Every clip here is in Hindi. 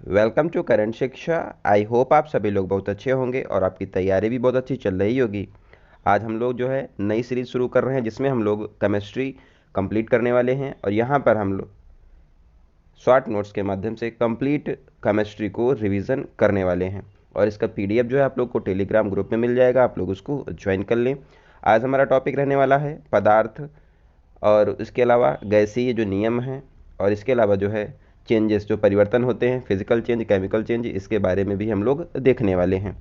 वेलकम टू करंट शिक्षा। आई होप आप सभी लोग बहुत अच्छे होंगे और आपकी तैयारी भी बहुत अच्छी चल रही होगी। आज हम लोग जो है नई सीरीज़ शुरू कर रहे हैं जिसमें हम लोग केमिस्ट्री कंप्लीट करने वाले हैं और यहाँ पर हम लोग शॉर्ट नोट्स के माध्यम से कंप्लीट केमिस्ट्री को रिवीजन करने वाले हैं और इसका पीडीएफ जो है आप लोग को टेलीग्राम ग्रुप में मिल जाएगा, आप लोग उसको ज्वाइन कर लें। आज हमारा टॉपिक रहने वाला है पदार्थ और इसके अलावा गैसीय जो नियम हैं और इसके अलावा जो है चेंजेस जो परिवर्तन होते हैं, फिजिकल चेंज, केमिकल चेंज, इसके बारे में भी हम लोग देखने वाले हैं।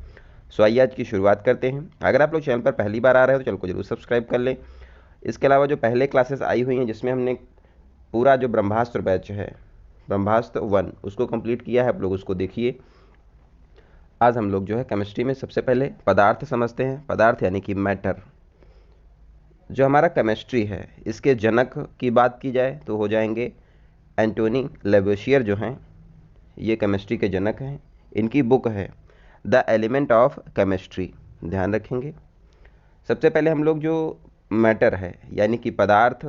सो आइए आज की शुरुआत करते हैं। अगर आप लोग चैनल पर पहली बार आ रहे हो तो चैनल को जरूर सब्सक्राइब कर लें। इसके अलावा जो पहले क्लासेस आई हुई हैं जिसमें हमने पूरा जो ब्रह्मास्त्र बैच है, ब्रह्मास्त्र 1, उसको कंप्लीट किया है, आप लोग उसको देखिए। आज हम लोग जो है केमिस्ट्री में सबसे पहले पदार्थ समझते हैं। पदार्थ यानी कि मैटर। जो हमारा केमिस्ट्री है इसके जनक की बात की जाए तो हो जाएंगे एंटोनी लेवोसियर, जो हैं ये केमिस्ट्री के जनक हैं। इनकी बुक है द एलिमेंट ऑफ केमिस्ट्री, ध्यान रखेंगे। सबसे पहले हम लोग जो मैटर है यानी कि पदार्थ,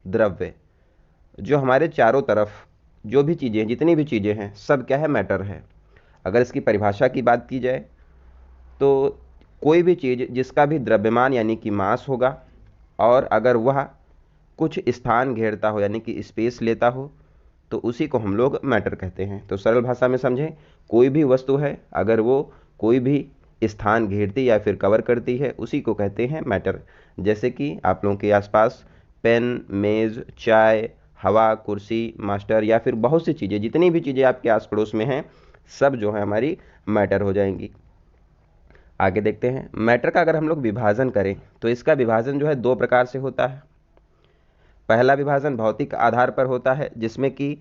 द्रव्य, जो हमारे चारों तरफ जो भी चीज़ें, जितनी भी चीज़ें हैं, सब क्या है, मैटर है। अगर इसकी परिभाषा की बात की जाए तो कोई भी चीज़ जिसका भी द्रव्यमान यानी कि मास होगा और अगर वह कुछ स्थान घेरता हो यानी कि स्पेस लेता हो तो उसी को हम लोग मैटर कहते हैं। तो सरल भाषा में समझें, कोई भी वस्तु है अगर वो कोई भी स्थान घेरती या फिर कवर करती है उसी को कहते हैं मैटर। जैसे कि आप लोगों के आसपास पेन, मेज़, चाय, हवा, कुर्सी, मास्टर या फिर बहुत सी चीज़ें, जितनी भी चीज़ें आपके आस पड़ोस में हैं, सब जो है हमारी मैटर हो जाएंगी। आगे देखते हैं। मैटर का अगर हम लोग विभाजन करें तो इसका विभाजन जो है दो प्रकार से होता है। पहला विभाजन भौतिक आधार पर होता है जिसमें कि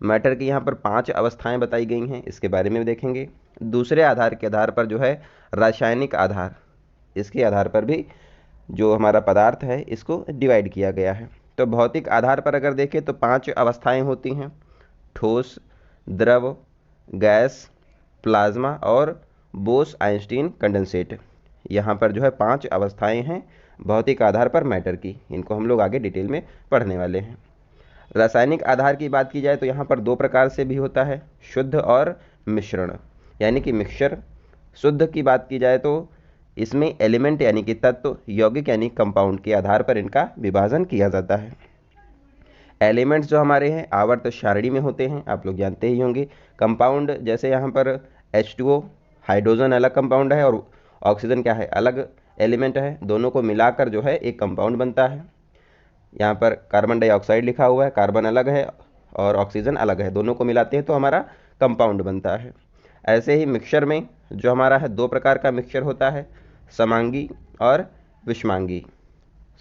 मैटर की यहाँ पर 5 अवस्थाएं बताई गई हैं, इसके बारे में भी देखेंगे। दूसरे आधार के आधार पर जो है रासायनिक आधार, इसके आधार पर भी जो हमारा पदार्थ है इसको डिवाइड किया गया है। तो भौतिक आधार पर अगर देखें तो 5 अवस्थाएं होती हैं: ठोस, द्रव, गैस, प्लाज्मा और बोस आइंस्टीन कंडेंसेट। यहाँ पर जो है 5 अवस्थाएं हैं भौतिक आधार पर मैटर की, इनको हम लोग आगे डिटेल में पढ़ने वाले हैं। रासायनिक आधार की बात की जाए तो यहाँ पर दो प्रकार से भी होता है, शुद्ध और मिश्रण यानी कि मिक्सचर। शुद्ध की बात की जाए तो इसमें एलिमेंट यानी कि तत्व, यौगिक यानी कंपाउंड के आधार पर इनका विभाजन किया जाता है। एलिमेंट्स जो हमारे हैं आवर्त सारणी में होते हैं, आप लोग जानते ही होंगे। कंपाउंड जैसे यहाँ पर H2O, हाइड्रोजन अलग कंपाउंड है और ऑक्सीजन क्या है, अलग एलिमेंट है। दोनों को मिलाकर जो है एक कंपाउंड बनता है। यहाँ पर कार्बन डाइऑक्साइड लिखा हुआ है, कार्बन अलग है और ऑक्सीजन अलग है, दोनों को मिलाते हैं तो हमारा कंपाउंड बनता है। ऐसे ही मिक्सचर में जो हमारा है दो प्रकार का मिक्सचर होता है, समांगी और विषमांगी।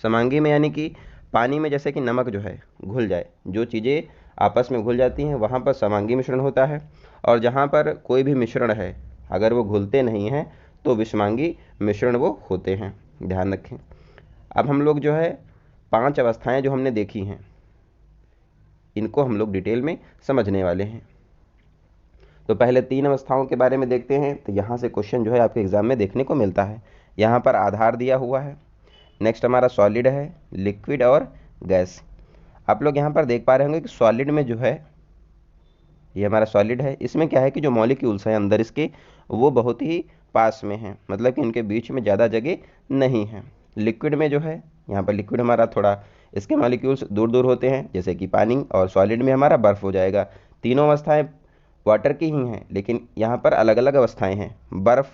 समांगी में यानी कि पानी में जैसे कि नमक जो है घुल जाए, जो चीज़ें आपस में घुल जाती हैं वहाँ पर समांगी मिश्रण होता है। और जहाँ पर कोई भी मिश्रण है अगर वो घुलते नहीं हैं तो विषमांगी मिश्रण वो होते हैं, ध्यान रखें। अब हम लोग जो है 5 अवस्थाएं जो हमने देखी हैं इनको हम लोग डिटेल में समझने वाले हैं। तो पहले 3 अवस्थाओं के बारे में देखते हैं। तो यहाँ से क्वेश्चन जो है आपके एग्जाम में देखने को मिलता है। यहाँ पर आधार दिया हुआ है, नेक्स्ट हमारा सॉलिड है, लिक्विड और गैस। आप लोग यहाँ पर देख पा रहे होंगे कि सॉलिड में जो है ये हमारा सॉलिड है, इसमें क्या है कि जो मॉलिक्यूल्स हैं अंदर इसके वो बहुत ही पास में हैं, मतलब कि इनके बीच में ज़्यादा जगह नहीं है। लिक्विड में जो है यहाँ पर लिक्विड हमारा थोड़ा इसके मॉलिक्यूल्स दूर दूर होते हैं जैसे कि पानी, और सॉलिड में हमारा बर्फ़ हो जाएगा। तीनों अवस्थाएं वाटर की ही हैं लेकिन यहाँ पर अलग अलग अवस्थाएं हैं, बर्फ़,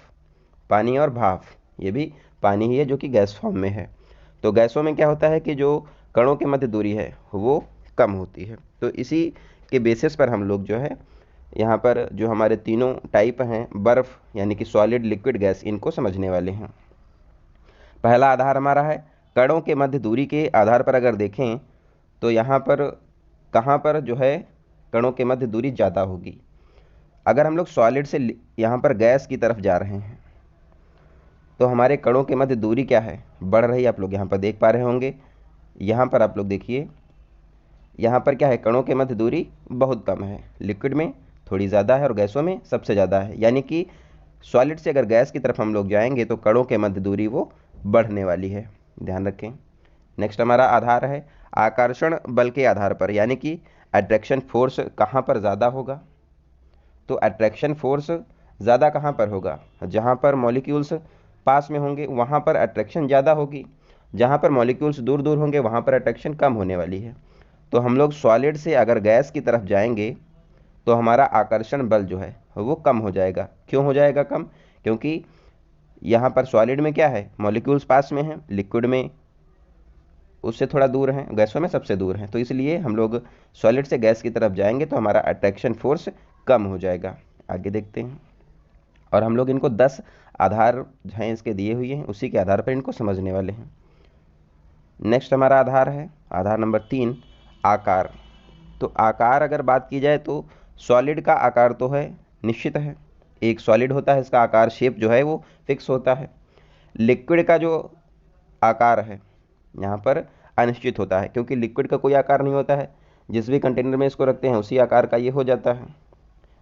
पानी और भाप। ये भी पानी ही है जो कि गैस फॉर्म में है। तो गैसों में क्या होता है कि जो कणों के मध्य दूरी है वो कम होती है। तो इसी के बेसिस पर हम लोग जो है यहाँ पर जो हमारे तीनों टाइप हैं, बर्फ़ यानी कि सॉलिड, लिक्विड, गैस, इनको समझने वाले हैं। पहला आधार हमारा है कणों के मध्य दूरी के आधार पर अगर देखें तो यहाँ पर कहाँ पर जो है कणों के मध्य दूरी ज़्यादा होगी। अगर हम लोग सॉलिड से यहाँ पर गैस की तरफ जा रहे हैं तो हमारे कणों के मध्य दूरी क्या है, बढ़ रही है। आप लोग यहाँ पर देख पा रहे होंगे, यहाँ पर आप लोग देखिए, यहाँ पर क्या है, कणों के मध्य दूरी बहुत कम है। लिक्विड में थोड़ी ज़्यादा है और गैसों में सबसे ज़्यादा है। यानी कि सॉलिड से अगर गैस की तरफ हम लोग जाएंगे तो कणों के मध्य दूरी वो बढ़ने वाली है, ध्यान रखें। नेक्स्ट हमारा आधार है आकर्षण बल के आधार पर, यानी कि अट्रैक्शन फोर्स कहाँ पर ज़्यादा होगा। तो अट्रैक्शन फोर्स ज़्यादा कहाँ पर होगा? जहाँ पर मॉलिक्यूल्स पास में होंगे वहाँ पर अट्रैक्शन ज़्यादा होगी, जहाँ पर मॉलिक्यूल्स दूर दूर होंगे वहाँ पर अट्रैक्शन कम होने वाली है। तो हम लोग सॉलिड से अगर गैस की तरफ जाएंगे तो हमारा आकर्षण बल जो है वो कम हो जाएगा। क्यों हो जाएगा कम? क्योंकि यहाँ पर सॉलिड में क्या है, मॉलिक्यूल्स पास में हैं, लिक्विड में उससे थोड़ा दूर हैं, गैसों में सबसे दूर हैं। तो इसलिए हम लोग सॉलिड से गैस की तरफ जाएंगे तो हमारा अट्रैक्शन फोर्स कम हो जाएगा। आगे देखते हैं। और हम लोग इनको 10 आधार हैं इसके दिए हुए हैं, उसी के आधार पर इनको समझने वाले हैं। नेक्स्ट हमारा आधार है आधार नंबर 3, आकार। तो आकार अगर बात की जाए तो सॉलिड का आकार तो है निश्चित है, एक सॉलिड होता है, इसका आकार शेप जो है वो फिक्स होता है। लिक्विड का जो आकार है यहाँ पर अनिश्चित होता है, क्योंकि लिक्विड का कोई आकार नहीं होता है, जिस भी कंटेनर में इसको रखते हैं उसी आकार का ये हो जाता है।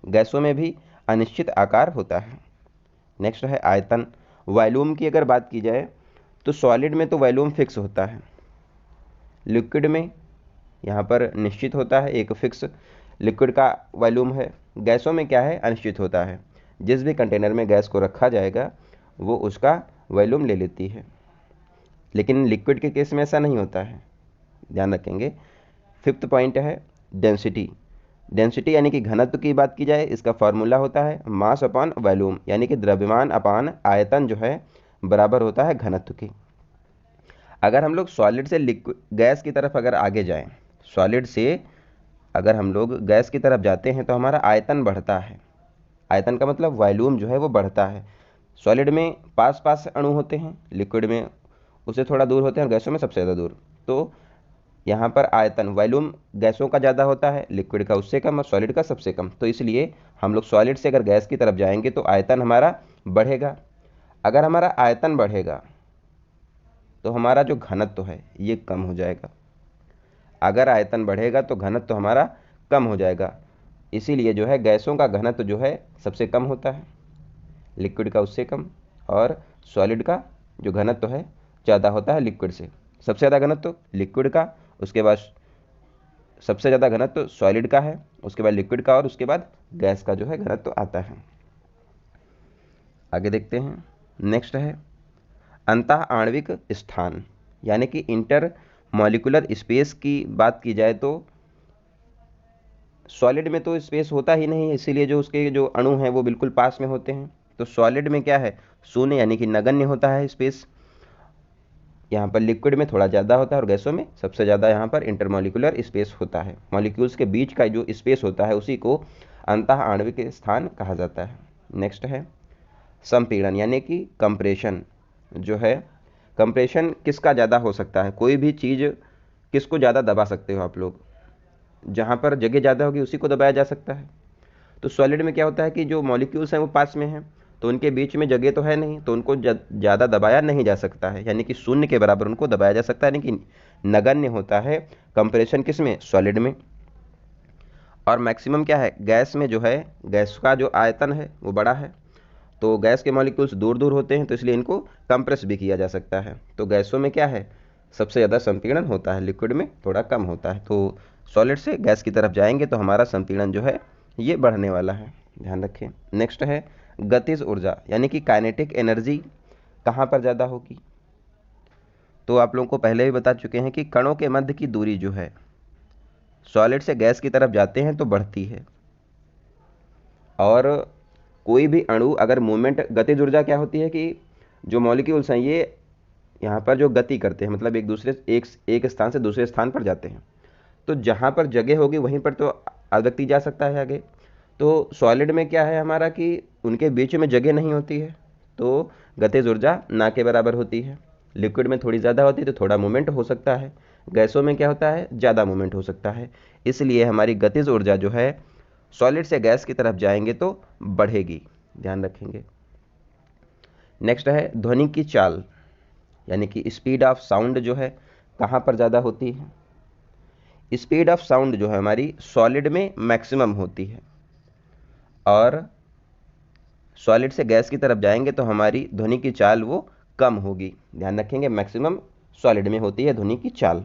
गैसों में भी अनिश्चित आकार होता है। नेक्स्ट है आयतन। वॉल्यूम की अगर बात की जाए तो सॉलिड में तो वॉल्यूम फिक्स होता है, लिक्विड में यहाँ पर निश्चित होता है, एक फिक्स लिक्विड का वॉल्यूम है। गैसों में क्या है, अनिश्चित होता है, जिस भी कंटेनर में गैस को रखा जाएगा वो उसका वॉल्यूम ले लेती है। लेकिन लिक्विड के केस में ऐसा नहीं होता है, ध्यान रखेंगे। 5th पॉइंट है डेंसिटी। डेंसिटी यानी कि घनत्व की बात की जाए, इसका फॉर्मूला होता है मास अपॉन वॉल्यूम, यानी कि द्रव्यमान अपान आयतन जो है बराबर होता है घनत्व की। अगर हम लोग सॉलिड से गैस की तरफ अगर आगे जाएं, सॉलिड से अगर हम लोग गैस की तरफ जाते हैं तो हमारा आयतन बढ़ता है। आयतन का मतलब वॉल्यूम जो है वो बढ़ता है। सॉलिड में पास पास अणु होते हैं, लिक्विड में उससे थोड़ा दूर होते हैं और गैसों में सबसे ज़्यादा दूर। तो यहाँ पर आयतन वॉल्यूम गैसों का ज़्यादा होता है, लिक्विड का उससे कम और सॉलिड का सबसे कम। तो इसलिए हम लोग सॉलिड से अगर गैस की तरफ जाएंगे तो आयतन हमारा बढ़ेगा। अगर हमारा आयतन बढ़ेगा तो हमारा जो घनत्व है ये कम हो जाएगा। अगर आयतन बढ़ेगा तो घनत्व हमारा कम हो जाएगा। इसीलिए जो है गैसों का घनत्व जो है सबसे कम होता है, लिक्विड का उससे कम, और सॉलिड का जो घनत्व है ज़्यादा होता है लिक्विड से। सबसे ज़्यादा घनत्व लिक्विड का, उसके बाद सबसे ज़्यादा घनत्व सॉलिड का है, उसके बाद लिक्विड का, और उसके बाद गैस का जो है घनत्व आता है। आगे देखते हैं। नेक्स्ट है अंतः आणविक स्थान, यानी कि इंटर मॉलिक्यूलर स्पेस की बात की जाए तो सॉलिड में तो स्पेस होता ही नहीं है, इसीलिए जो उसके जो अणु हैं वो बिल्कुल पास में होते हैं। तो सॉलिड में क्या है, शून्य यानी कि नगण्य होता है स्पेस। यहाँ पर लिक्विड में थोड़ा ज़्यादा होता है और गैसों में सबसे ज़्यादा यहाँ पर इंटरमॉलिक्यूलर स्पेस होता है। मॉलिक्यूल्स के बीच का जो स्पेस होता है उसी को अंतः आणविक स्थान कहा जाता है। नेक्स्ट है संपीड़न, यानी कि कंप्रेशन जो है। कंप्रेशन किसका ज़्यादा हो सकता है, कोई भी चीज़ किसको ज़्यादा दबा सकते हो आप लोग, जहाँ पर जगह ज़्यादा होगी उसी को दबाया जा सकता है। तो सॉलिड में क्या होता है कि जो मॉलिक्यूल्स हैं वो पास में हैं, तो उनके बीच में जगह तो है नहीं, तो उनको ज़्यादा दबाया नहीं जा सकता है, यानी कि शून्य के बराबर उनको दबाया जा सकता है, यानी कि नगण्य होता है कंप्रेशन किस में, सॉलिड में। और मैक्सिमम क्या है, गैस में जो है, गैस का जो आयतन है वो बड़ा है, तो गैस के मॉलिक्यूल्स दूर दूर होते हैं, तो इसलिए इनको कंप्रेस भी किया जा सकता है। तो गैसों में क्या है, सबसे ज़्यादा संपीड़न होता है, लिक्विड में थोड़ा कम होता है। तो सॉलिड से गैस की तरफ जाएंगे तो हमारा संपीड़न जो है ये बढ़ने वाला है, ध्यान रखें। नेक्स्ट है गतिज ऊर्जा, यानी कि काइनेटिक एनर्जी कहाँ पर ज़्यादा होगी। तो आप लोगों को पहले भी बता चुके हैं कि कणों के मध्य की दूरी जो है सॉलिड से गैस की तरफ जाते हैं तो बढ़ती है, और कोई भी अणु अगर मूवमेंट, गतिज ऊर्जा क्या होती है कि जो मॉलिक्यूल्स हैं ये यहाँ पर जो गति करते हैं, मतलब एक स्थान से दूसरे स्थान पर जाते हैं, तो जहाँ पर जगह होगी वहीं पर तो व्यक्ति जा सकता है आगे। तो सॉलिड में क्या है हमारा कि उनके बीच में जगह नहीं होती है, तो गतिज ऊर्जा ना के बराबर होती है। लिक्विड में थोड़ी ज़्यादा होती है तो थोड़ा मूवमेंट हो सकता है, गैसों में क्या होता है, ज़्यादा मूवमेंट हो सकता है। इसलिए हमारी गतिज ऊर्जा जो है सॉलिड से गैस की तरफ जाएंगे तो बढ़ेगी, ध्यान रखेंगे। नेक्स्ट है ध्वनि की चाल, यानी कि स्पीड ऑफ साउंड जो है कहाँ पर ज़्यादा होती है। स्पीड ऑफ साउंड जो है हमारी सॉलिड में मैक्सिमम होती है, और सॉलिड से गैस की तरफ जाएंगे तो हमारी ध्वनि की चाल वो कम होगी, ध्यान रखेंगे। मैक्सिमम सॉलिड में होती है ध्वनि की चाल।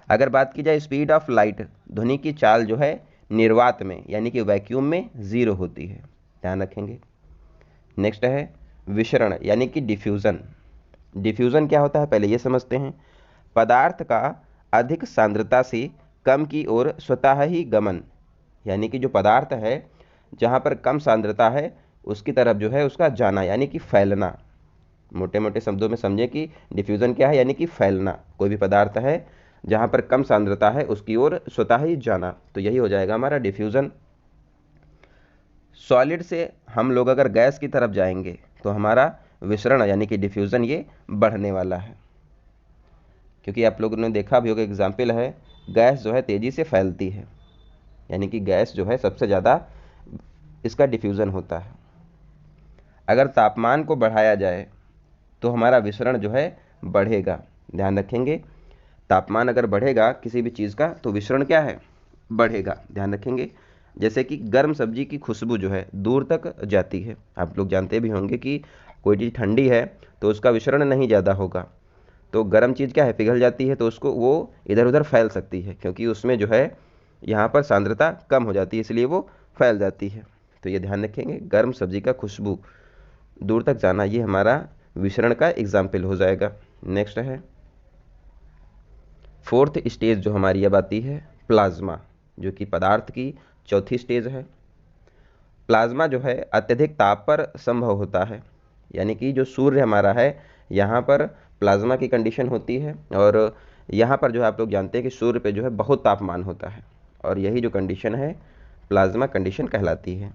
अगर बात की जाए स्पीड ऑफ लाइट, ध्वनि की चाल जो है निर्वात में यानी कि वैक्यूम में 0 होती है, ध्यान रखेंगे। नेक्स्ट है विसरण यानी कि डिफ्यूज़न। डिफ्यूज़न क्या होता है पहले ये समझते हैं। पदार्थ का अधिक सांद्रता से कम की ओर स्वतः ही गमन, यानी कि जो पदार्थ है जहाँ पर कम सांद्रता है उसकी तरफ जो है उसका जाना यानी कि फैलना। मोटे मोटे शब्दों में समझें कि डिफ्यूज़न क्या है, यानी कि फैलना। कोई भी पदार्थ है जहाँ पर कम सांद्रता है उसकी ओर स्वतः ही जाना, तो यही हो जाएगा हमारा डिफ्यूज़न। सॉलिड से हम लोग अगर गैस की तरफ जाएंगे तो हमारा विसरण यानी कि डिफ्यूज़न ये बढ़ने वाला है, क्योंकि आप लोगों ने देखा भी होगा एग्जाम्पल है, गैस जो है तेज़ी से फैलती है, यानी कि गैस जो है सबसे ज़्यादा इसका डिफ्यूज़न होता है। अगर तापमान को बढ़ाया जाए तो हमारा विसरण जो है बढ़ेगा, ध्यान रखेंगे। तापमान अगर बढ़ेगा किसी भी चीज़ का तो विसरण क्या है, बढ़ेगा, ध्यान रखेंगे। जैसे कि गर्म सब्जी की खुशबू जो है दूर तक जाती है। आप लोग जानते भी होंगे कि कोई चीज़ ठंडी है तो उसका विसरण नहीं ज़्यादा होगा, तो गर्म चीज़ क्या है, पिघल जाती है, तो उसको वो इधर उधर फैल सकती है, क्योंकि उसमें जो है यहाँ पर सांद्रता कम हो जाती है, इसलिए वो फैल जाती है। तो ये ध्यान रखेंगे, गर्म सब्जी का खुशबू दूर तक जाना, ये हमारा विसरण का एग्जाम्पल हो जाएगा। नेक्स्ट है फोर्थ स्टेज जो हमारी अब आती है प्लाज्मा, जो कि पदार्थ की चौथी स्टेज है। प्लाज्मा जो है अत्यधिक ताप पर संभव होता है, यानी कि जो सूर्य हमारा है यहाँ पर प्लाज्मा की कंडीशन होती है, और यहाँ पर जो है आप लोग जानते हैं कि सूर्य पे जो है बहुत तापमान होता है, और यही जो कंडीशन है प्लाज्मा कंडीशन कहलाती है।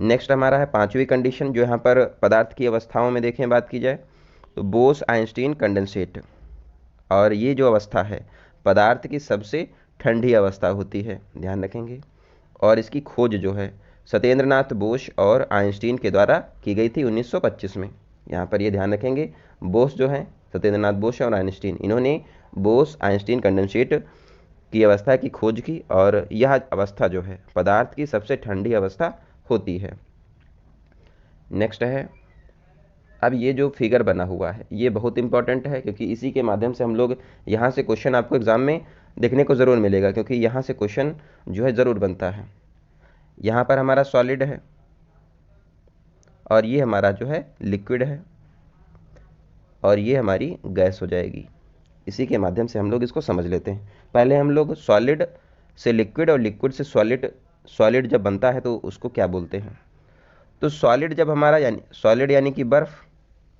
नेक्स्ट हमारा है पांचवी कंडीशन, जो यहाँ पर पदार्थ की अवस्थाओं में देखें बात की जाए तो बोस आइंस्टीन कंडेंसेट, और ये जो अवस्था है पदार्थ की सबसे ठंडी अवस्था होती है, ध्यान रखेंगे। और इसकी खोज जो है सत्येंद्रनाथ बोस और आइंस्टीन के द्वारा की गई थी 1925 में। यहाँ पर ये ध्यान रखेंगे, बोस जो है सत्येंद्रनाथ बोस और आइंस्टीन, इन्होंने बोस आइंस्टीन कंडेंसेट की अवस्था की खोज की, और यह अवस्था जो है पदार्थ की सबसे ठंडी अवस्था होती है। नेक्स्ट है, अब ये जो फिगर बना हुआ है ये बहुत इंपॉर्टेंट है, क्योंकि इसी के माध्यम से हम लोग यहाँ से क्वेश्चन आपको एग्जाम में देखने को ज़रूर मिलेगा, क्योंकि यहाँ से क्वेश्चन जो है ज़रूर बनता है। यहाँ पर हमारा सॉलिड है और ये हमारा जो है लिक्विड है, और ये हमारी गैस हो जाएगी। इसी के माध्यम से हम लोग इसको समझ लेते हैं। पहले हम लोग सॉलिड से लिक्विड और लिक्विड से सॉलिड, सॉलिड जब बनता है तो उसको क्या बोलते हैं। तो सॉलिड जब हमारा यानी सॉलिड यानी कि बर्फ,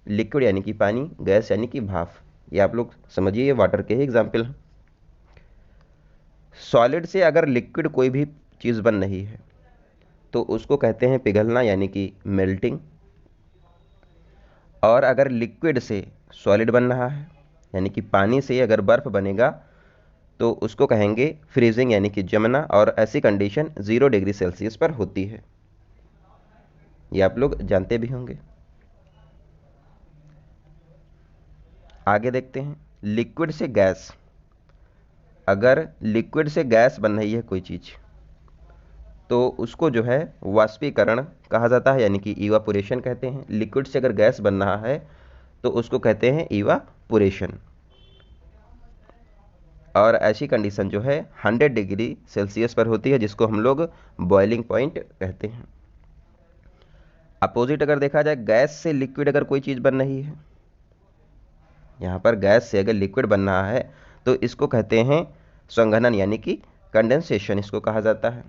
लिक्विड यानी कि पानी, गैस यानी कि भाप, ये आप लोग समझिए, ये वाटर के ही एग्जाम्पल हैं। सॉलिड से अगर लिक्विड कोई भी चीज़ बन रही है तो उसको कहते हैं पिघलना यानी कि मेल्टिंग, और अगर लिक्विड से सॉलिड बन रहा है यानी कि पानी से अगर बर्फ बनेगा तो उसको कहेंगे फ्रीजिंग यानी कि जमना, और ऐसी कंडीशन 0 डिग्री सेल्सियस पर होती है, ये आप लोग जानते भी होंगे। आगे देखते हैं लिक्विड से गैस। अगर लिक्विड से गैस बन रही है कोई चीज़ तो उसको जो है वाष्पीकरण कहा जाता है, यानी कि इवापोरेशन कहते हैं। लिक्विड से अगर गैस बन रहा है तो उसको कहते हैं इवापोरेशन, और ऐसी कंडीशन जो है 100 डिग्री सेल्सियस पर होती है, जिसको हम लोग बॉइलिंग पॉइंट कहते हैं। अपोजिट अगर देखा जाए, गैस से लिक्विड अगर कोई चीज़ बन रही है, यहाँ पर गैस से अगर लिक्विड बन रहा है तो इसको कहते हैं संघनन यानी कि कंडेंसेशन, इसको कहा जाता है।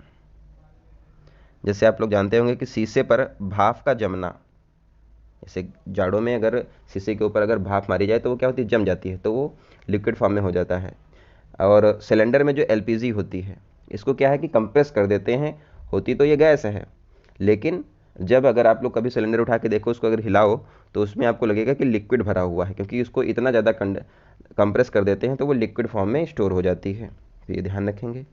जैसे आप लोग जानते होंगे कि शीशे पर भाप का जमना, जैसे जाड़ों में अगर शीशे के ऊपर अगर भाप मारी जाए तो वो क्या होती है, जम जाती है, तो वो लिक्विड फॉर्म में हो जाता है। और सिलेंडर में जो एलपीजी होती है इसको क्या है कि कंप्रेस कर देते हैं, होती तो ये गैस है, लेकिन जब अगर आप लोग कभी सिलेंडर उठा के देखो, उसको अगर हिलाओ तो उसमें आपको लगेगा कि लिक्विड भरा हुआ है, क्योंकि उसको इतना ज़्यादा कंप्रेस कर देते हैं तो वो लिक्विड फॉर्म में स्टोर हो जाती है, तो ये ध्यान रखेंगे।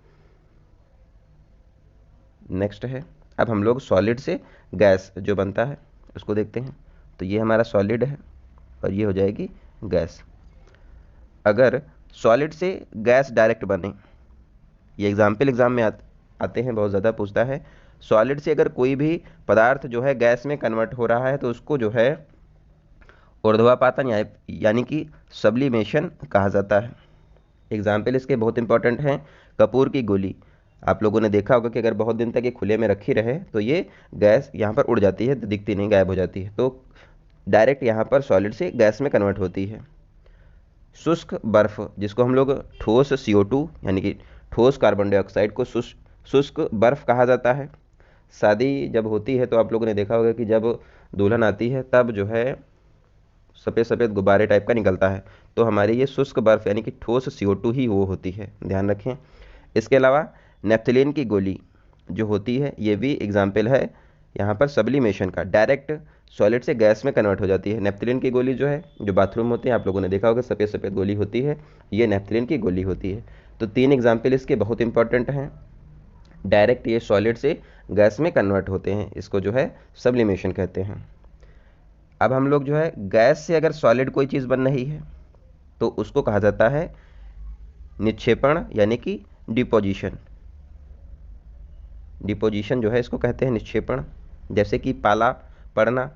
नेक्स्ट है, अब हम लोग सॉलिड से गैस जो बनता है उसको देखते हैं। तो ये हमारा सॉलिड है और ये हो जाएगी गैस। अगर सॉलिड से गैस डायरेक्ट बने, ये एग्जाम में आते हैं, बहुत ज़्यादा पूछता है। सॉलिड से अगर कोई भी पदार्थ जो है गैस में कन्वर्ट हो रहा है तो उसको जो है ऊर्ध्वापातन यानी कि सब्लिमेशन कहा जाता है। एग्जाम्पल इसके बहुत इंपॉर्टेंट हैं। कपूर की गोली, आप लोगों ने देखा होगा कि अगर बहुत दिन तक ये खुले में रखी रहे तो ये गैस यहाँ पर उड़ जाती है, दिखती नहीं, गायब हो जाती है, तो डायरेक्ट यहाँ पर सॉलिड से गैस में कन्वर्ट होती है। शुष्क बर्फ, जिसको हम लोग ठोस CO2 यानी कि ठोस कार्बन डाइऑक्साइड को शुष्क बर्फ कहा जाता है। शादी जब होती है तो आप लोगों ने देखा होगा कि जब दुल्हन आती है तब जो है सफ़ेद सफ़ेद गुब्बारे टाइप का निकलता है, तो हमारी ये शुष्क बर्फ यानी कि ठोस CO2 ही वो होती है, ध्यान रखें। इसके अलावा नेफ्थलीन की गोली जो होती है ये भी एग्जाम्पल है यहाँ पर सब्लिमेशन का, डायरेक्ट सॉलिड से गैस में कन्वर्ट हो जाती है। नेफ्थलीन की गोली जो है, जो बाथरूम होते हैं आप लोगों ने देखा होगा सफ़ेद सफ़ेद गोली होती है, ये नेफ्थलीन की गोली होती है। तो 3 एग्जाम्पल इसके बहुत इंपॉर्टेंट हैं। डायरेक्ट ये सॉलिड से गैस में कन्वर्ट होते हैं, इसको जो है सब्लिमेशन कहते हैं। अब हम लोग जो है गैस से अगर सॉलिड कोई चीज़ बन रही है तो उसको कहा जाता है निक्षेपण यानी कि डिपोजिशन। डिपोजिशन जो है इसको कहते हैं निक्षेपण। जैसे कि पाला पड़ना,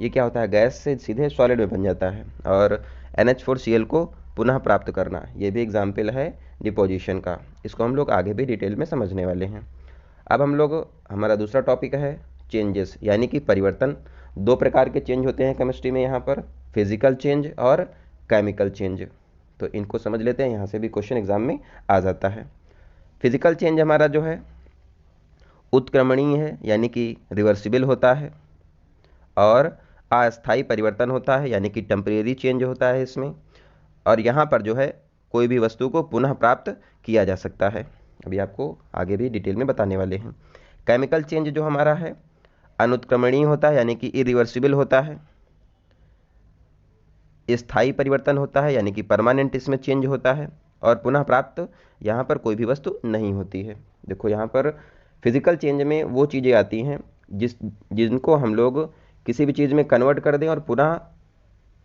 ये क्या होता है, गैस से सीधे सॉलिड में बन जाता है। और NH4Cl को पुनः प्राप्त करना, ये भी एग्जाम्पल है डिपोजिशन का। इसको हम लोग आगे भी डिटेल में समझने वाले हैं। अब हम लोग, हमारा दूसरा टॉपिक है चेंजेस यानी कि परिवर्तन। 2 प्रकार के चेंज होते हैं केमिस्ट्री में यहाँ पर, फिजिकल चेंज और केमिकल चेंज। तो इनको समझ लेते हैं, यहाँ से भी क्वेश्चन एग्जाम में आ जाता है। फिजिकल चेंज हमारा जो है उत्क्रमणीय है यानी कि रिवर्सिबल होता है, और अस्थायी परिवर्तन होता है यानी कि टेम्परेरी चेंज होता है इसमें। और यहाँ पर जो है कोई भी वस्तु को पुनः प्राप्त किया जा सकता है, अभी आपको आगे भी डिटेल में बताने वाले हैं। केमिकल चेंज जो हमारा है अनुत्क्रमणीय होता है यानी कि इरिवर्सिबल होता है। स्थायी परिवर्तन होता है यानी कि परमानेंट इसमें चेंज होता है, और पुनः प्राप्त यहाँ पर कोई भी वस्तु नहीं होती है। देखो यहाँ पर फिजिकल चेंज में वो चीज़ें आती हैं जिनको हम लोग किसी भी चीज़ में कन्वर्ट कर दें और पुनः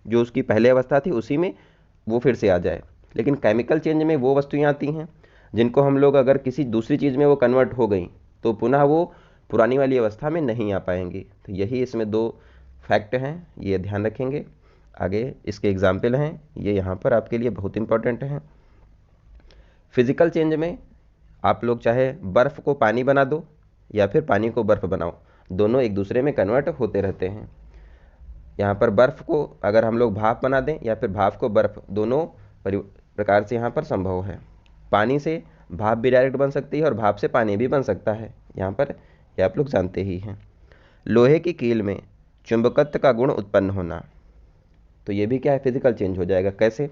जो उसकी पहले अवस्था थी उसी में वो फिर से आ जाए। लेकिन केमिकल चेंज में वो वस्तुएं आती हैं जिनको हम लोग अगर किसी दूसरी चीज़ में वो कन्वर्ट हो गई तो पुनः वो पुरानी वाली अवस्था में नहीं आ पाएंगी। तो यही इसमें 2 फैक्ट हैं, ये ध्यान रखेंगे। आगे इसके एग्जाम्पल हैं, ये यहाँ पर आपके लिए बहुत इंपॉर्टेंट हैं। फिजिकल चेंज में आप लोग चाहे बर्फ़ को पानी बना दो या फिर पानी को बर्फ़ बनाओ, दोनों एक दूसरे में कन्वर्ट होते रहते हैं। यहाँ पर बर्फ़ को अगर हम लोग भाप बना दें या फिर भाप को बर्फ़, दोनों प्रकार से यहाँ पर संभव है। पानी से भाप भी डायरेक्ट बन सकती है और भाप से पानी भी बन सकता है, यहाँ पर ये आप लोग जानते ही हैं। लोहे की कील में चुंबकत्व का गुण उत्पन्न होना, तो ये भी क्या है, फिजिकल चेंज हो जाएगा। कैसे,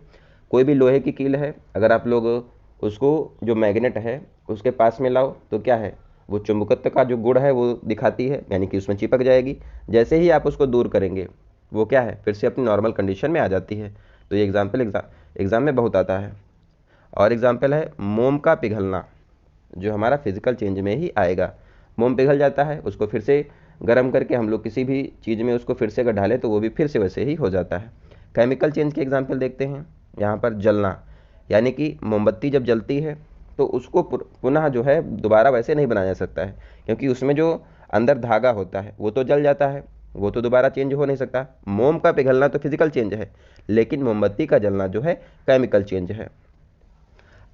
कोई भी लोहे की कील है, अगर आप लोग उसको जो मैग्नेट है उसके पास में लाओ तो क्या है, वो चुंबकत्व का जो गुण है वो दिखाती है, यानी कि उसमें चिपक जाएगी। जैसे ही आप उसको दूर करेंगे वो क्या है, फिर से अपनी नॉर्मल कंडीशन में आ जाती है। तो ये एग्जाम्पल एग्जाम में बहुत आता है। और एग्जाम्पल है मोम का पिघलना, जो हमारा फिजिकल चेंज में ही आएगा। मोम पिघल जाता है, उसको फिर से गर्म करके हम लोग किसी भी चीज़ में उसको फिर से अगर डालें तो वो भी फिर से वैसे ही हो जाता है। केमिकल चेंज के एग्जाम्पल देखते हैं। यहाँ पर जलना, यानी कि मोमबत्ती जब जलती है तो उसको पुनः जो है दोबारा वैसे नहीं बनाया जा सकता है, क्योंकि उसमें जो अंदर धागा होता है वो तो जल जाता है, वो तो दोबारा चेंज हो नहीं सकता। मोम का पिघलना तो फिजिकल चेंज है, लेकिन मोमबत्ती का जलना जो है केमिकल चेंज है।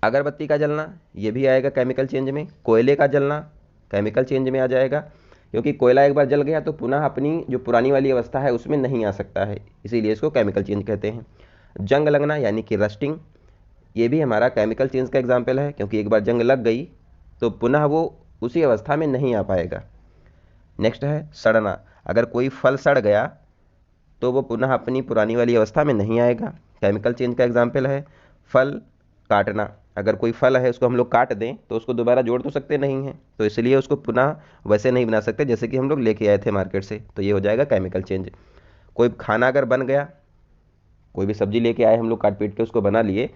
अगरबत्ती का जलना ये भी आएगा केमिकल चेंज में। कोयले का जलना केमिकल चेंज में आ जाएगा, क्योंकि कोयला एक बार जल गया तो पुनः अपनी जो पुरानी वाली अवस्था है उसमें नहीं आ सकता है, इसीलिए इसको केमिकल चेंज कहते हैं। जंग लगना यानी कि रस्टिंग, ये भी हमारा केमिकल चेंज का एग्जाम्पल है, क्योंकि एक बार जंग लग गई तो पुनः वो उसी अवस्था में नहीं आ पाएगा। नेक्स्ट है सड़ना, अगर कोई फल सड़ गया तो वो पुनः अपनी पुरानी वाली अवस्था में नहीं आएगा, केमिकल चेंज का एग्जाम्पल है। फल काटना, अगर कोई फल है उसको हम लोग काट दें तो उसको दोबारा जोड़ तो सकते नहीं हैं, तो इसलिए उसको पुनः वैसे नहीं बना सकते जैसे कि हम लोग लेके आए थे मार्केट से, तो ये हो जाएगा केमिकल चेंज। कोई खाना अगर बन गया, कोई भी सब्जी लेके आए हम लोग काट पीट के उसको बना लिए,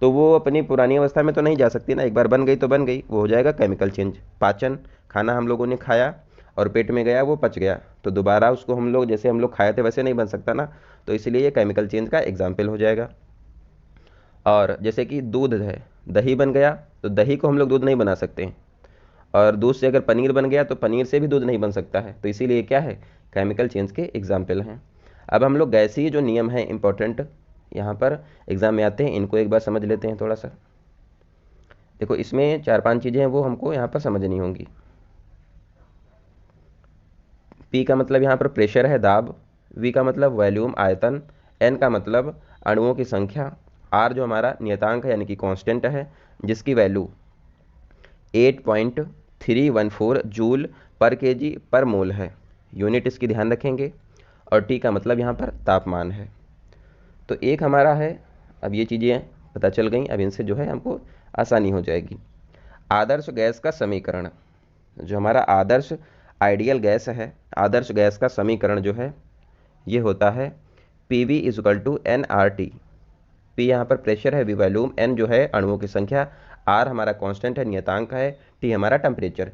तो वो अपनी पुरानी अवस्था में तो नहीं जा सकती ना, एक बार बन गई तो बन गई, वो हो जाएगा केमिकल चेंज। पाचन, खाना हम लोगों ने खाया और पेट में गया, वो पच गया, तो दोबारा उसको हम लोग जैसे हम लोग खाए थे वैसे नहीं बन सकता ना, तो इसलिए ये केमिकल चेंज का एग्जाम्पल हो जाएगा। और जैसे कि दूध है, दही बन गया तो दही को हम लोग दूध नहीं बना सकते हैं, और दूध से अगर पनीर बन गया तो पनीर से भी दूध नहीं बन सकता है, तो इसीलिए क्या है, केमिकल चेंज के एग्जाम्पल हैं। अब हम लोग गैसीय जो नियम हैं इंपॉर्टेंट यहाँ पर एग्जाम में आते हैं, इनको एक बार समझ लेते हैं थोड़ा सा। देखो इसमें 4-5 चीज़ें हैं वो हमको यहाँ पर समझनी होंगी। P का मतलब यहाँ पर प्रेशर है, दाब। V का मतलब वॉल्यूम, आयतन। N का मतलब अणुओं की संख्या। R जो हमारा नियतांक है यानी कि कांस्टेंट है, जिसकी वैल्यू 8.314 जूल पर केजी पर मोल है। यूनिट इसकी ध्यान रखेंगे। और T का मतलब यहाँ पर तापमान है। तो एक हमारा है, अब ये चीज़ें पता चल गई, अब इनसे जो है हमको आसानी हो जाएगी। आदर्श गैस का समीकरण, जो हमारा आदर्श आइडियल गैस है, आदर्श गैस का समीकरण जो है ये होता है PV is equal to nRT। P यहाँ पर प्रेशर है, V वॉल्यूम, N जो है अणुओं की संख्या, R हमारा कांस्टेंट है, नियतांक है, T हमारा टेम्परेचर।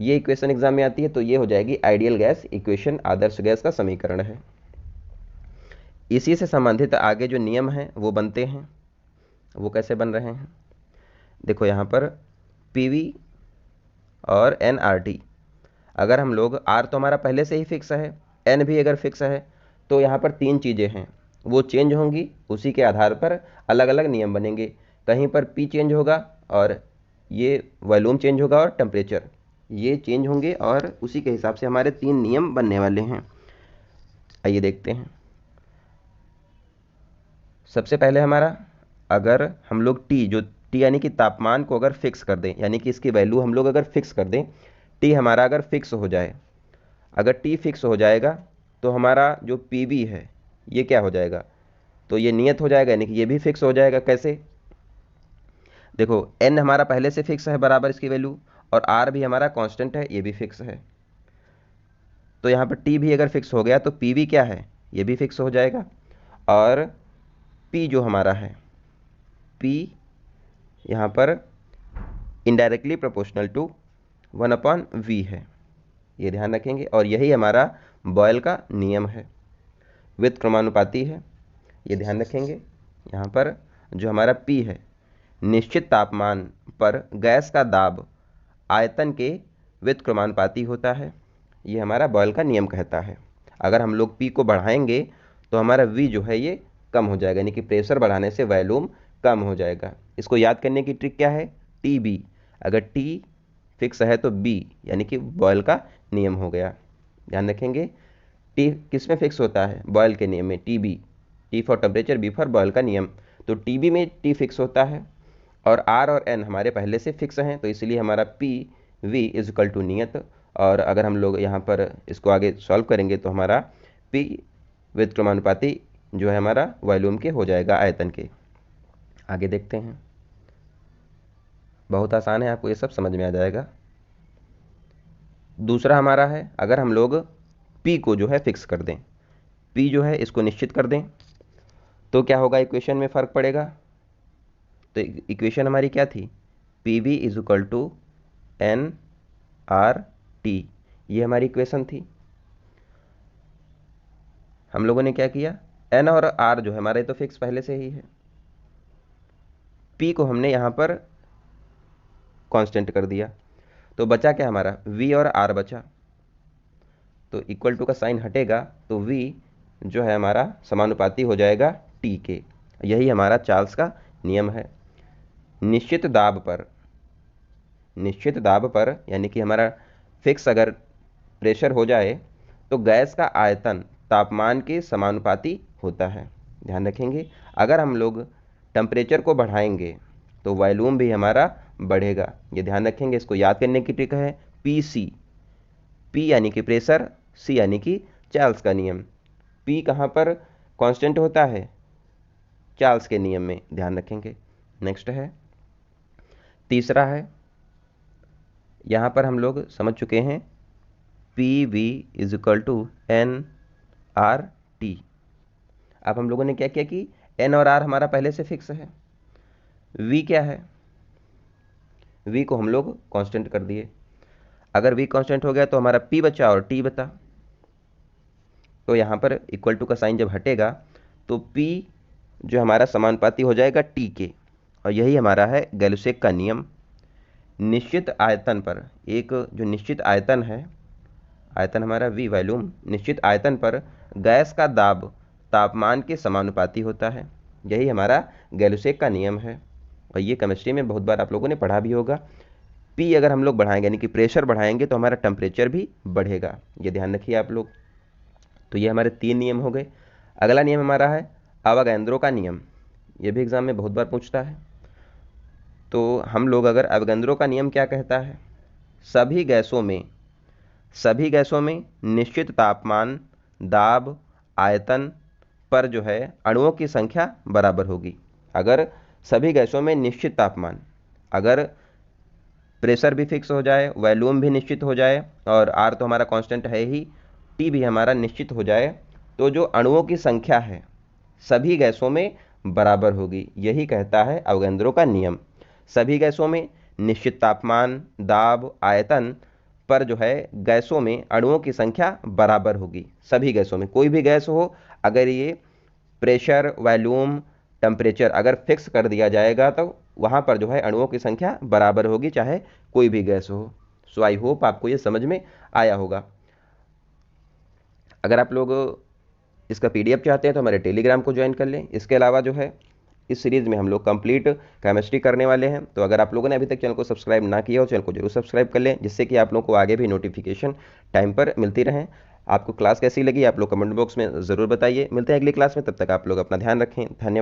ये इक्वेशन एग्जाम में आती है तो ये हो जाएगी आइडियल गैस इक्वेशन, आदर्श गैस का समीकरण है। इसी से संबंधित आगे जो नियम हैं वो बनते हैं। वो कैसे बन रहे हैं, देखो यहाँ पर PV और nRT, अगर हम लोग R तो हमारा पहले से ही फिक्स है, N भी अगर फिक्स है, तो यहाँ पर 3 चीज़ें हैं वो चेंज होंगी, उसी के आधार पर अलग अलग नियम बनेंगे। कहीं पर P चेंज होगा और ये वॉल्यूम चेंज होगा और टेम्परेचर ये चेंज होंगे, और उसी के हिसाब से हमारे 3 नियम बनने वाले हैं। आइए देखते हैं। सबसे पहले हमारा, अगर हम लोग T जो T यानी कि तापमान को अगर फिक्स कर दें, यानी कि इसकी वैल्यू हम लोग अगर फिक्स कर दें, T हमारा अगर फिक्स हो जाए, अगर T फिक्स हो जाएगा तो हमारा जो PV है ये क्या हो जाएगा, तो ये नियत हो जाएगा, यानी कि ये भी फिक्स हो जाएगा। कैसे, देखो N हमारा पहले से फिक्स है बराबर इसकी वैल्यू, और R भी हमारा कांस्टेंट है, ये भी फिक्स है। तो यहाँ पर T भी अगर फिक्स हो गया तो PV क्या है, ये भी फिक्स हो जाएगा। और P जो हमारा है, P यहाँ पर इनडायरेक्टली प्रोपोर्शनल टू 1/V है, ये ध्यान रखेंगे। और यही हमारा बॉयल का नियम है, व्युत्क्रमानुपाती है, ये ध्यान रखेंगे। यहाँ पर जो हमारा P है, निश्चित तापमान पर गैस का दाब आयतन के व्युत्क्रमानुपाती होता है, ये हमारा बॉयल का नियम कहता है। अगर हम लोग P को बढ़ाएंगे तो हमारा V जो है ये कम हो जाएगा, यानी कि प्रेशर बढ़ाने से वॉल्यूम कम हो जाएगा। इसको याद करने की ट्रिक क्या है, TB, अगर T फिक्स है तो B यानी कि बॉयल का नियम हो गया। ध्यान रखेंगे, T किस में फिक्स होता है, बॉयल के नियम में, TB, T for temperature, B for Boyle का नियम। तो TB में T फिक्स होता है और R और N हमारे पहले से फिक्स हैं, तो इसलिए हमारा PV इजकल टू नियत। और अगर हम लोग यहाँ पर इसको आगे सॉल्व करेंगे तो हमारा P व्युत्क्रमानुपाती जो है हमारा वॉल्यूम के हो जाएगा, आयतन के। आगे देखते हैं, बहुत आसान है, आपको ये सब समझ में आ जाएगा। दूसरा हमारा है, अगर हम लोग P को जो है फिक्स कर दें, P जो है इसको निश्चित कर दें, तो क्या होगा, इक्वेशन में फ़र्क पड़ेगा। तो इक्वेशन हमारी क्या थी, PV is equal to nRT, ये हमारी इक्वेशन थी। हम लोगों ने क्या किया, N और R जो है हमारे तो फिक्स पहले से ही है, P को हमने यहाँ पर कांस्टेंट कर दिया, तो बचा क्या हमारा, V और R बचा। तो इक्वल टू का साइन हटेगा तो V जो है हमारा समानुपाती हो जाएगा T के। यही हमारा चार्ल्स का नियम है। निश्चित दाब पर यानी कि हमारा फिक्स अगर प्रेशर हो जाए तो गैस का आयतन तापमान के समानुपाती होता है। ध्यान रखेंगे, अगर हम लोग टेम्परेचर को बढ़ाएंगे तो वॉल्यूम भी हमारा बढ़ेगा, ये ध्यान रखेंगे। इसको याद करने की ट्रिक है PC, P यानी कि प्रेशर, C यानी कि चार्ल्स का नियम। P कहाँ पर कांस्टेंट होता है, चार्ल्स के नियम में, ध्यान रखेंगे। नेक्स्ट है, तीसरा है, यहाँ पर हम लोग समझ चुके हैं PV is equal to nRT। अब हम लोगों ने क्या किया कि N और R हमारा पहले से फिक्स है, V क्या है, V को हम लोग कांस्टेंट कर दिए। अगर V कांस्टेंट हो गया तो हमारा P बचा और T बता, तो यहाँ पर इक्वल टू का साइन जब हटेगा तो P जो हमारा समानुपाती हो जाएगा T के। और यही हमारा है गैलुसेक का नियम। निश्चित आयतन पर, एक जो निश्चित आयतन है, आयतन हमारा V वॉल्यूम, निश्चित आयतन पर गैस का दाब तापमान के समानुपाती होता है, यही हमारा गैलुसेक का नियम है। और ये केमिस्ट्री में बहुत बार आप लोगों ने पढ़ा भी होगा। पी अगर हम लोग बढ़ाएंगे यानी कि प्रेशर बढ़ाएंगे तो हमारा टेम्परेचर भी बढ़ेगा, ये ध्यान रखिए आप लोग। तो ये हमारे 3 नियम हो गए। अगला नियम हमारा है अवोगाद्रो का नियम। ये भी एग्जाम में बहुत बार पूछता है। तो हम लोग अगर अवोगाद्रो का नियम क्या कहता है, सभी गैसों में निश्चित तापमान, दाब, आयतन पर जो है अणुओं की संख्या बराबर होगी। अगर सभी गैसों में निश्चित तापमान, अगर प्रेशर भी फिक्स हो जाए, वॉल्यूम भी निश्चित हो जाए और आर तो हमारा कांस्टेंट है ही, टी भी हमारा निश्चित हो जाए, तो जो अणुओं की संख्या है सभी गैसों में बराबर होगी। यही कहता है अवोगाद्रो का नियम। सभी गैसों में निश्चित तापमान, दाब, आयतन पर जो है गैसों में अणुओं की संख्या बराबर होगी। सभी गैसों में, कोई भी गैस हो, अगर ये प्रेशर, वॉल्यूम, टेम्परेचर अगर फिक्स कर दिया जाएगा तो वहाँ पर जो है अणुओं की संख्या बराबर होगी, चाहे कोई भी गैस हो। सो आई होप आपको ये समझ में आया होगा। अगर आप लोग इसका पीडीएफ चाहते हैं तो हमारे टेलीग्राम को ज्वाइन कर लें। इसके अलावा जो है इस सीरीज़ में हम लोग कंप्लीट केमिस्ट्री करने वाले हैं। तो अगर आप लोगों ने अभी तक चैनल को सब्सक्राइब ना किया हो, चैनल को जरूर सब्सक्राइब कर लें, जिससे कि आप लोगों को आगे भी नोटिफिकेशन टाइम पर मिलती रहें। आपको क्लास कैसी लगी आप लोग कमेंट बॉक्स में ज़रूर बताइए। मिलते हैं अगली क्लास में, तब तक आप लोग अपना ध्यान रखें। धन्यवाद।